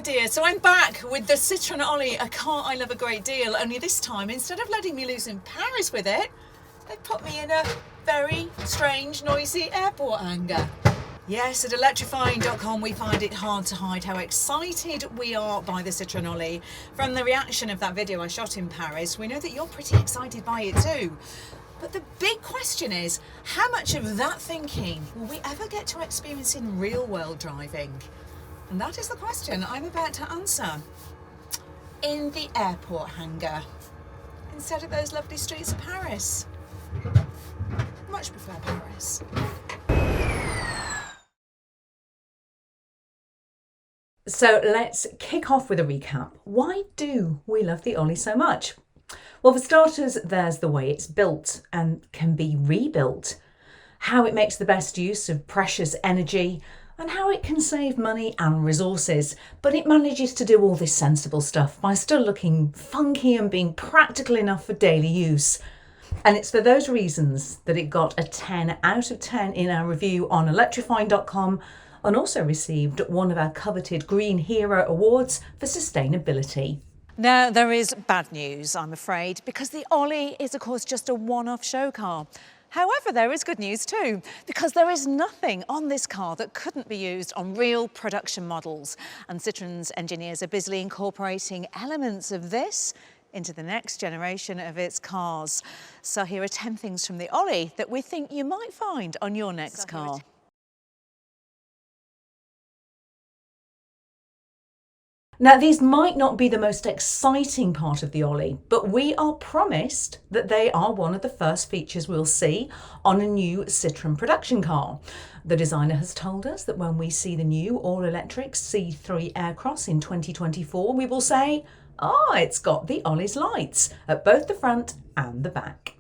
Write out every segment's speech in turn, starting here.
there dear, so I'm back with the Citroen Oli, a car I love a great deal, only this time instead of letting me loose in Paris with it, they put me in a very strange noisy airport hangar. Yes, at electrifying.com we find it hard to hide how excited we are by the Citroen Oli. From the reaction of that video I shot in Paris, we know that you're pretty excited by it too. But the big question is, how much of that thinking will we ever get to experience in real world driving? And that is the question I'm about to answer in the airport hangar instead of those lovely streets of Paris. Much prefer Paris. So let's kick off with a recap. Why do we love the Oli so much? Well, for starters, there's the way it's built and can be rebuilt, how it makes the best use of precious energy, and how it can save money and resources, but it manages to do all this sensible stuff by still looking funky and being practical enough for daily use. And it's for those reasons that it got a 10 out of 10 in our review on electrifying.com and also received one of our coveted Green Hero Awards for sustainability. Now, there is bad news, I'm afraid, because the Oli is, of course, just a one-off show car. However, there is good news too, because there is nothing on this car that couldn't be used on real production models. And Citroen's engineers are busily incorporating elements of this into the next generation of its cars. So here are 10 things from the Oli that we think you might find on your next car. Now, these might not be the most exciting part of the Oli, but we are promised that they are one of the first features we'll see on a new Citroen production car. The designer has told us that when we see the new all-electric C3 Aircross in 2024, we will say, "Ah, it's got the Oli's lights at both the front and the back."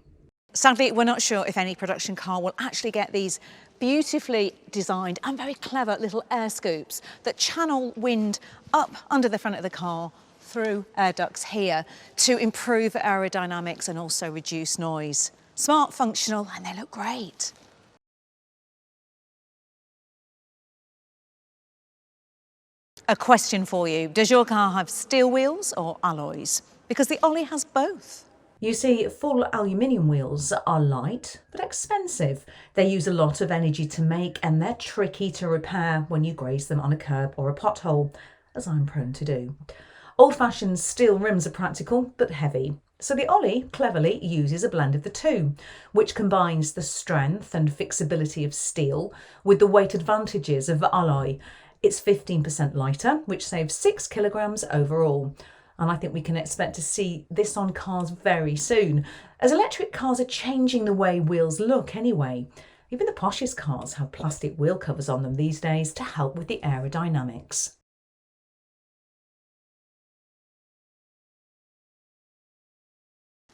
Sadly, we're not sure if any production car will actually get these beautifully designed and very clever little air scoops that channel wind up under the front of the car through air ducts here to improve aerodynamics and also reduce noise. Smart, functional, and they look great. A question for you. Does your car have steel wheels or alloys? Because the Oli has both. You see, full aluminium wheels are light but expensive. They use a lot of energy to make and they're tricky to repair when you graze them on a curb or a pothole, as I'm prone to do. Old-fashioned steel rims are practical but heavy. So the Oli cleverly uses a blend of the two, which combines the strength and fixability of steel with the weight advantages of alloy. It's 15% lighter, which saves 6 kilograms overall. And I think we can expect to see this on cars very soon, as electric cars are changing the way wheels look anyway. Even the poshest cars have plastic wheel covers on them these days to help with the aerodynamics.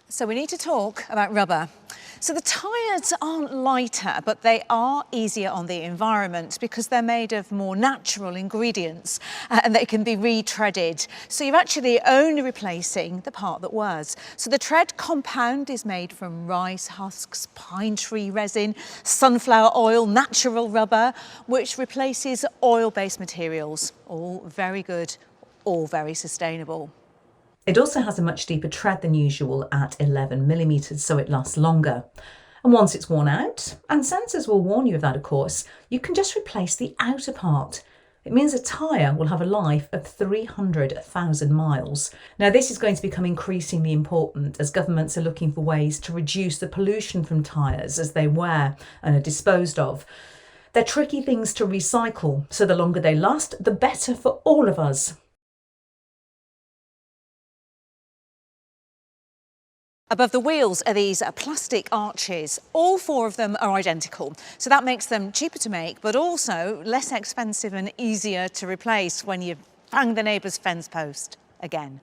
So we need to talk about rubber. So the tyres aren't lighter, but they are easier on the environment because they're made of more natural ingredients and they can be retreaded. So you're actually only replacing the part that was. So the tread compound is made from rice husks, pine tree resin, sunflower oil, natural rubber, which replaces oil-based materials. All very good, all very sustainable. It also has a much deeper tread than usual at 11mm, so it lasts longer. And once it's worn out, and sensors will warn you of that of course, you can just replace the outer part. It means a tyre will have a life of 300,000 miles. Now this is going to become increasingly important as governments are looking for ways to reduce the pollution from tyres as they wear and are disposed of. They're tricky things to recycle, so the longer they last, the better for all of us. Above the wheels are these plastic arches. All 4 of them are identical, so that makes them cheaper to make, but also less expensive and easier to replace when you bang the neighbour's fence post again.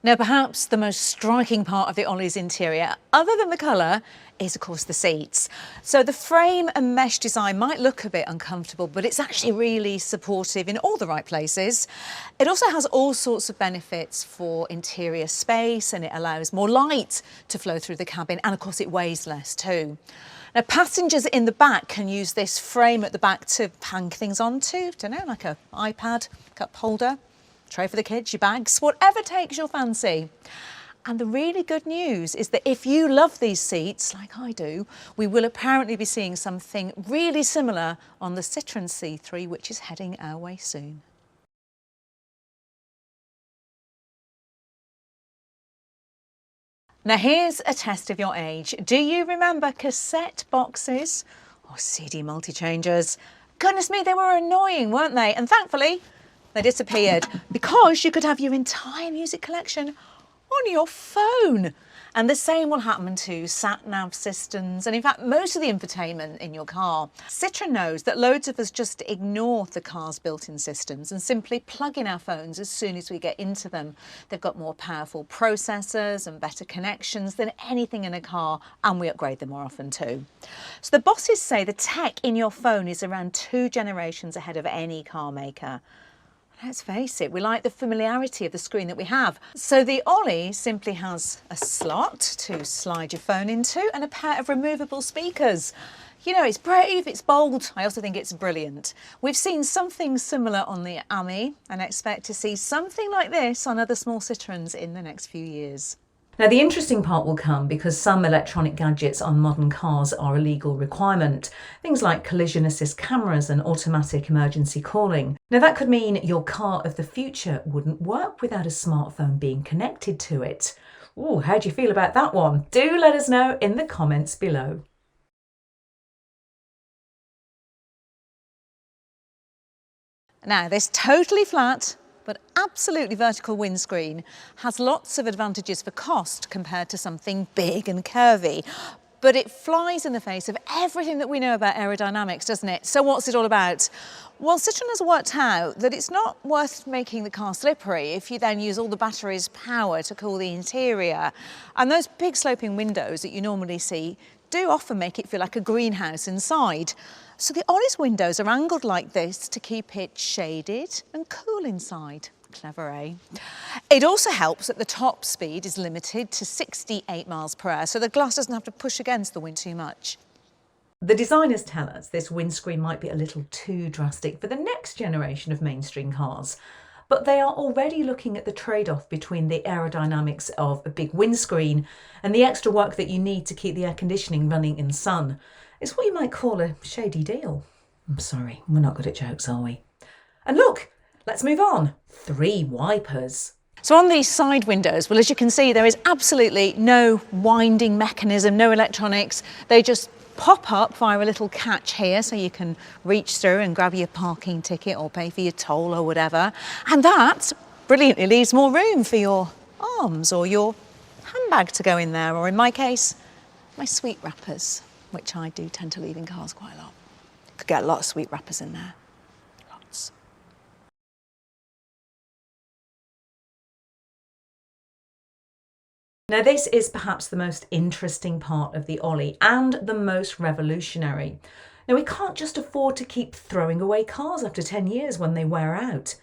Now, perhaps the most striking part of the Oli's interior, other than the colour, is of course the seats. So the frame and mesh design might look a bit uncomfortable, but it's actually really supportive in all the right places. It also has all sorts of benefits for interior space, and it allows more light to flow through the cabin, and of course it weighs less too. Now, passengers in the back can use this frame at the back to hang things onto, don't know, like an iPad, cup holder, tray for the kids, your bags, whatever takes your fancy. And the really good news is that if you love these seats, like I do, we will apparently be seeing something really similar on the Citroen C3, which is heading our way soon. Now here's a test of your age. Do you remember cassette boxes or CD multi-changers? Goodness me, they were annoying, weren't they? And thankfully, they disappeared because you could have your entire music collection on your phone. And the same will happen to sat-nav systems and in fact most of the infotainment in your car. Citroen knows that loads of us just ignore the car's built-in systems and simply plug in our phones as soon as we get into them. They've got more powerful processors and better connections than anything in a car, and we upgrade them more often too. So the bosses say the tech in your phone is around 2 generations ahead of any car maker. Let's face it, we like the familiarity of the screen that we have. So the Oli simply has a slot to slide your phone into and a pair of removable speakers. You know, it's brave, it's bold, I also think it's brilliant. We've seen something similar on the Ami and expect to see something like this on other small Citroens in the next few years. Now the interesting part will come because some electronic gadgets on modern cars are a legal requirement. Things like collision assist cameras and automatic emergency calling. Now that could mean your car of the future wouldn't work without a smartphone being connected to it. Ooh, how do you feel about that one? Do let us know in the comments below. Now this totally flat but absolutely vertical windscreen has lots of advantages for cost compared to something big and curvy. But it flies in the face of everything that we know about aerodynamics, doesn't it? So what's it all about? Well, Citroen has worked out that it's not worth making the car slippery if you then use all the battery's power to cool the interior. And those big sloping windows that you normally see do often make it feel like a greenhouse inside. So the Oli's windows are angled like this to keep it shaded and cool inside. Clever, eh? It also helps that the top speed is limited to 68 miles per hour, so the glass doesn't have to push against the wind too much. The designers tell us this windscreen might be a little too drastic for the next generation of mainstream cars, but they are already looking at the trade-off between the aerodynamics of a big windscreen and the extra work that you need to keep the air conditioning running in sun. It's what you might call a shady deal. I'm sorry, we're not good at jokes, are we? And look, let's move on. 3 wipers. So on these side windows, well, as you can see, there is absolutely no winding mechanism, no electronics. They just pop up via a little catch here so you can reach through and grab your parking ticket or pay for your toll or whatever. And that brilliantly leaves more room for your arms or your handbag to go in there, or in my case, my sweet wrappers, which I do tend to leave in cars quite a lot. Could get a lot of sweet wrappers in there. Lots. Now this is perhaps the most interesting part of the Oli and the most revolutionary. Now we can't just afford to keep throwing away cars after 10 years when they wear out.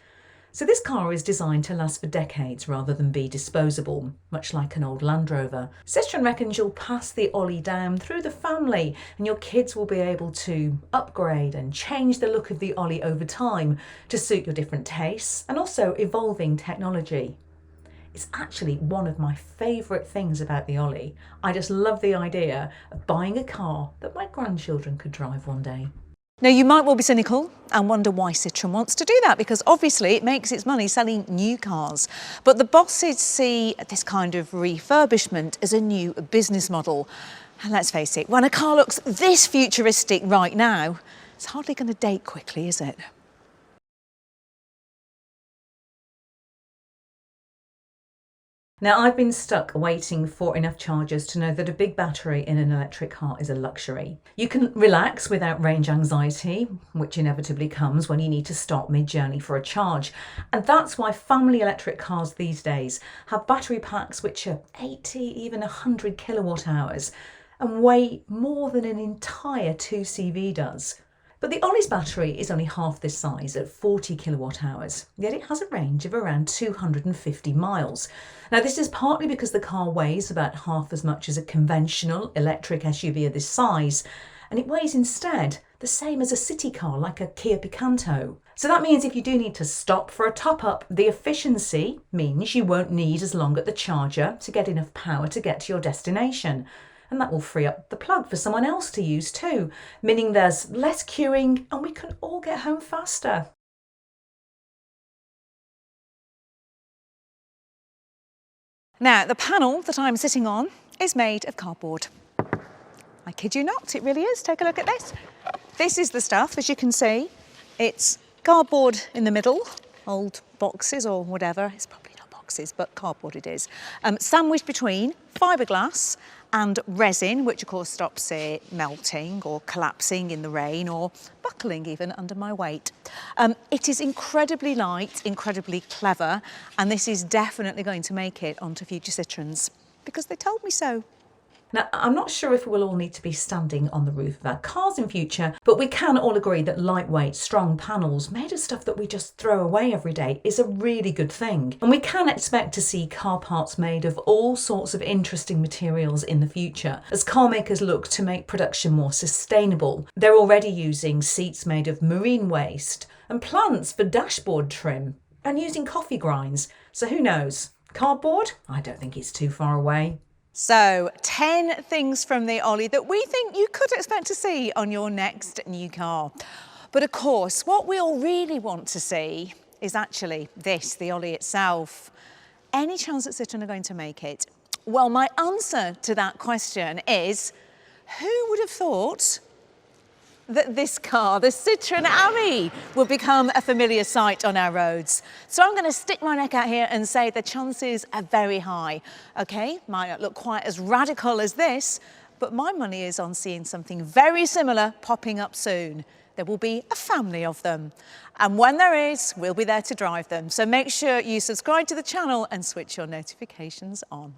So this car is designed to last for decades rather than be disposable, much like an old Land Rover. Citroen reckons you'll pass the Oli down through the family and your kids will be able to upgrade and change the look of the Oli over time to suit your different tastes and also evolving technology. It's actually one of my favourite things about the Oli. I just love the idea of buying a car that my grandchildren could drive one day. Now, you might well be cynical and wonder why Citroen wants to do that, because obviously it makes its money selling new cars. But the bosses see this kind of refurbishment as a new business model. And let's face it, when a car looks this futuristic right now, it's hardly going to date quickly, is it? Now I've been stuck waiting for enough chargers to know that a big battery in an electric car is a luxury. You can relax without range anxiety, which inevitably comes when you need to stop mid-journey for a charge. And that's why family electric cars these days have battery packs which are 80, even 100 kilowatt hours and weigh more than an entire 2CV does. But the Oli's battery is only half this size at 40 kilowatt hours, yet it has a range of around 250 miles. Now this is partly because the car weighs about half as much as a conventional electric SUV of this size, and it weighs instead the same as a city car like a Kia Picanto. So that means if you do need to stop for a top-up, the efficiency means you won't need as long at the charger to get enough power to get to your destination. And that will free up the plug for someone else to use too, meaning there's less queuing and we can all get home faster. Now, the panel that I'm sitting on is made of cardboard. I kid you not, it really is. Take a look at this. This is the stuff, as you can see. It's cardboard in the middle, old boxes or whatever. It's probably not boxes, but cardboard it is. Sandwiched between fiberglass and resin, which of course stops it melting or collapsing in the rain or buckling even under my weight. It is incredibly light, incredibly clever, and this is definitely going to make it onto future Citroens because they told me so. Now, I'm not sure if we'll all need to be standing on the roof of our cars in future, but we can all agree that lightweight, strong panels made of stuff that we just throw away every day is a really good thing. And we can expect to see car parts made of all sorts of interesting materials in the future, as car makers look to make production more sustainable. They're already using seats made of marine waste and plants for dashboard trim and using coffee grinds. So who knows? Cardboard? I don't think it's too far away. So, 10 things from the Oli that we think you could expect to see on your next new car. But of course, what we all really want to see is actually this, the Oli itself. Any chance that Citroen are going to make it? Well, my answer to that question is, who would have thought that this car, the Citroen Oli, will become a familiar sight on our roads? So I'm going to stick my neck out here and say the chances are very high. Okay, might not look quite as radical as this, but my money is on seeing something very similar popping up soon. There will be a family of them. And when there is, we'll be there to drive them. So make sure you subscribe to the channel and switch your notifications on.